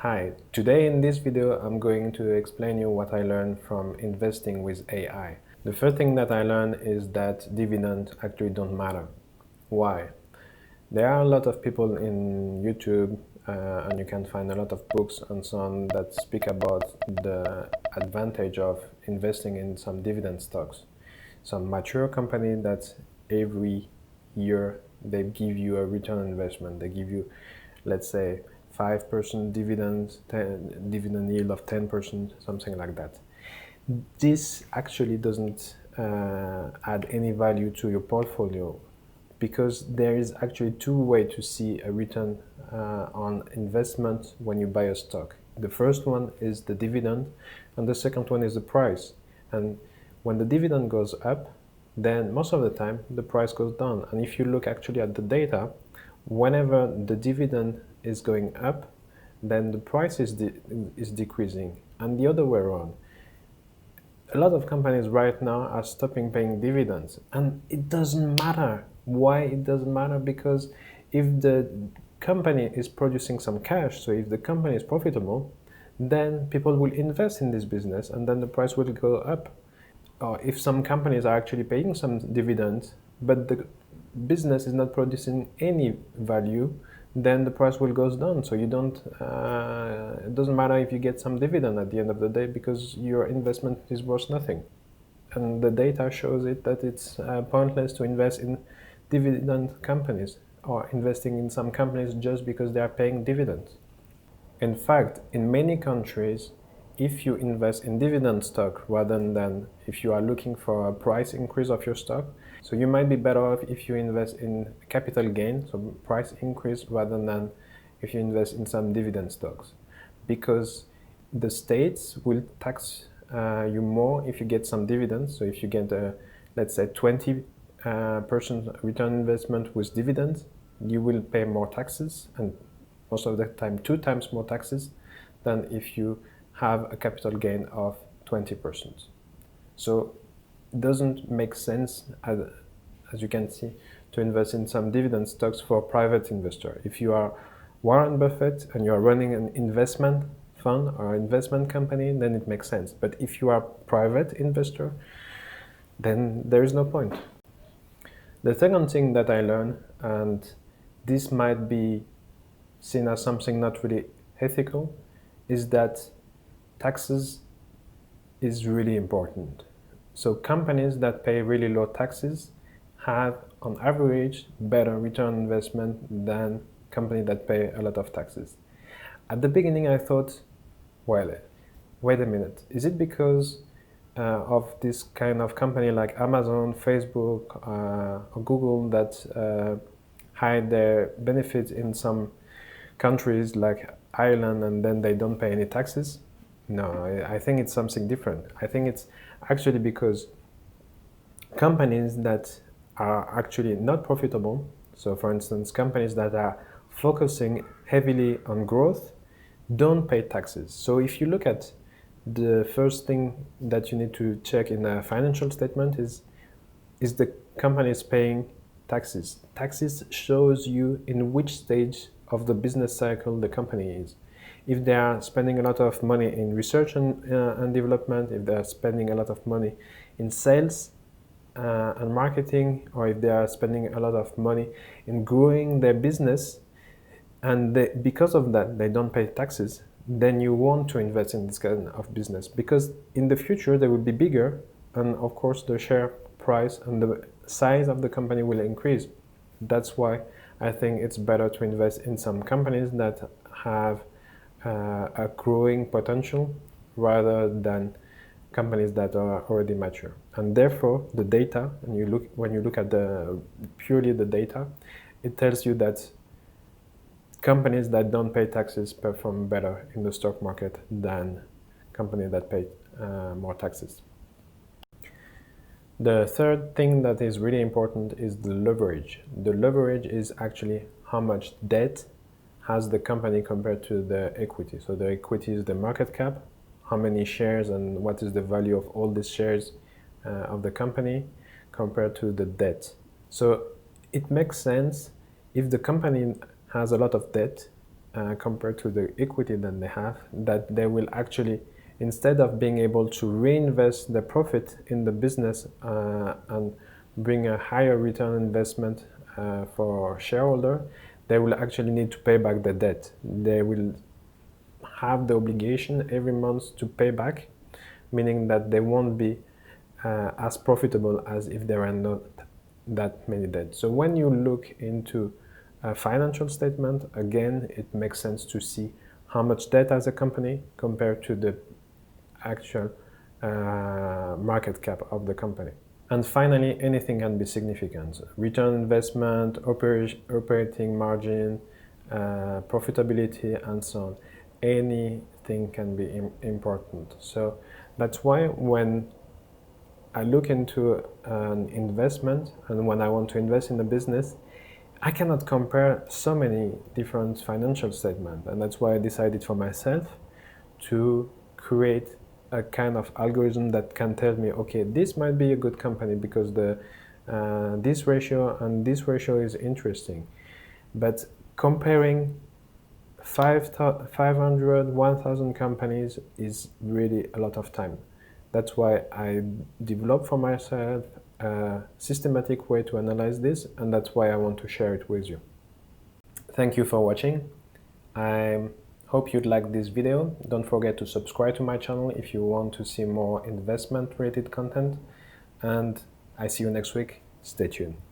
Hi, today in this video I'm going to explain you what I learned from investing with AI. The first thing that I learned is that dividends actually don't matter. Why? There are a lot of people in YouTube and you can find a lot of books and so on that speak about the advantage of investing in some dividend stocks. Some mature company that every year they give you a return on investment. They give you, let's say, 5% dividends, dividend yield of 10%, something like that. This actually doesn't add any value to your portfolio because there is actually two ways to see a return on investment when you buy a stock. The first one is the dividend and the second one is the price. And when the dividend goes up, then most of the time the price goes down. And if you look actually at the data, whenever the dividend is going up, then the price is decreasing, and the other way around. A lot of companies right now are stopping paying dividends, and it doesn't matter. Why it doesn't matter? Because if the company is producing some cash, so if the company is profitable, then people will invest in this business and then the price will go up. Or if some companies are actually paying some dividends, but the business is not producing any value, then the price will go down. So you don't. It doesn't matter if you get some dividend at the end of the day because your investment is worth nothing. And the data shows it that it's pointless to invest in dividend companies or investing in some companies just because they are paying dividends. In fact, in many countries, if you invest in dividend stock rather than if you are looking for a price increase of your stock, so you might be better off if you invest in capital gain, so price increase, rather than if you invest in some dividend stocks. Because the states will tax you more if you get some dividends. So if you get, let's say, 20% return investment with dividends, you will pay more taxes, and most of the time 2 times more taxes than if you have a capital gain of 20%. So it doesn't make sense, as you can see, to invest in some dividend stocks for private investor. If you are Warren Buffett and you are running an investment fund or investment company, then it makes sense. But if you are private investor, then there is no point. The second thing that I learned, and this might be seen as something not really ethical, is that taxes is really important. So companies that pay really low taxes have, on average, better return on investment than companies that pay a lot of taxes. At the beginning, I thought, well, wait a minute, is it because of this kind of company like Amazon, Facebook, or Google that hide their benefits in some countries like Ireland and then they don't pay any taxes? No, I think it's something different. I think it's actually because companies that are actually not profitable, so for instance, companies that are focusing heavily on growth, don't pay taxes. So if you look at the first thing that you need to check in a financial statement is the company is paying taxes. Taxes shows you in which stage of the business cycle the company is. If they are spending a lot of money in research and development, if they are spending a lot of money in sales and marketing, or if they are spending a lot of money in growing their business, and because of that they don't pay taxes, then you want to invest in this kind of business because in the future they will be bigger, and of course the share price and the size of the company will increase. That's why I think it's better to invest in some companies that have a growing potential rather than companies that are already mature. And therefore the data, and when you look at purely the data, it tells you that companies that don't pay taxes perform better in the stock market than companies that pay more taxes. The third thing that is really important is the leverage. The leverage is actually how much debt has the company compared to the equity. So the equity is the market cap, how many shares and what is the value of all these shares of the company compared to the debt. So it makes sense if the company has a lot of debt, compared to the equity that they have, that they will actually, instead of being able to reinvest the profit in the business and bring a higher return investment for shareholder, they will actually need to pay back the debt. They will have the obligation every month to pay back, meaning that they won't be as profitable as if there are not that many debts. So when you look into a financial statement, again, it makes sense to see how much debt has a company compared to the actual market cap of the company. And finally, anything can be significant. Return on investment, operating margin, profitability, and so on. Anything can be important. So that's why when I look into an investment and when I want to invest in a business, I cannot compare so many different financial statements. And that's why I decided for myself to create a kind of algorithm that can tell me, okay, this might be a good company because this ratio and this ratio is interesting. But comparing 500, 1,000 companies is really a lot of time. That's why I developed for myself a systematic way to analyze this, and that's why I want to share it with you. Thank you for watching. I hope you'd like this video. Don't forget to subscribe to my channel if you want to see more investment related content, and I see you next week. Stay tuned.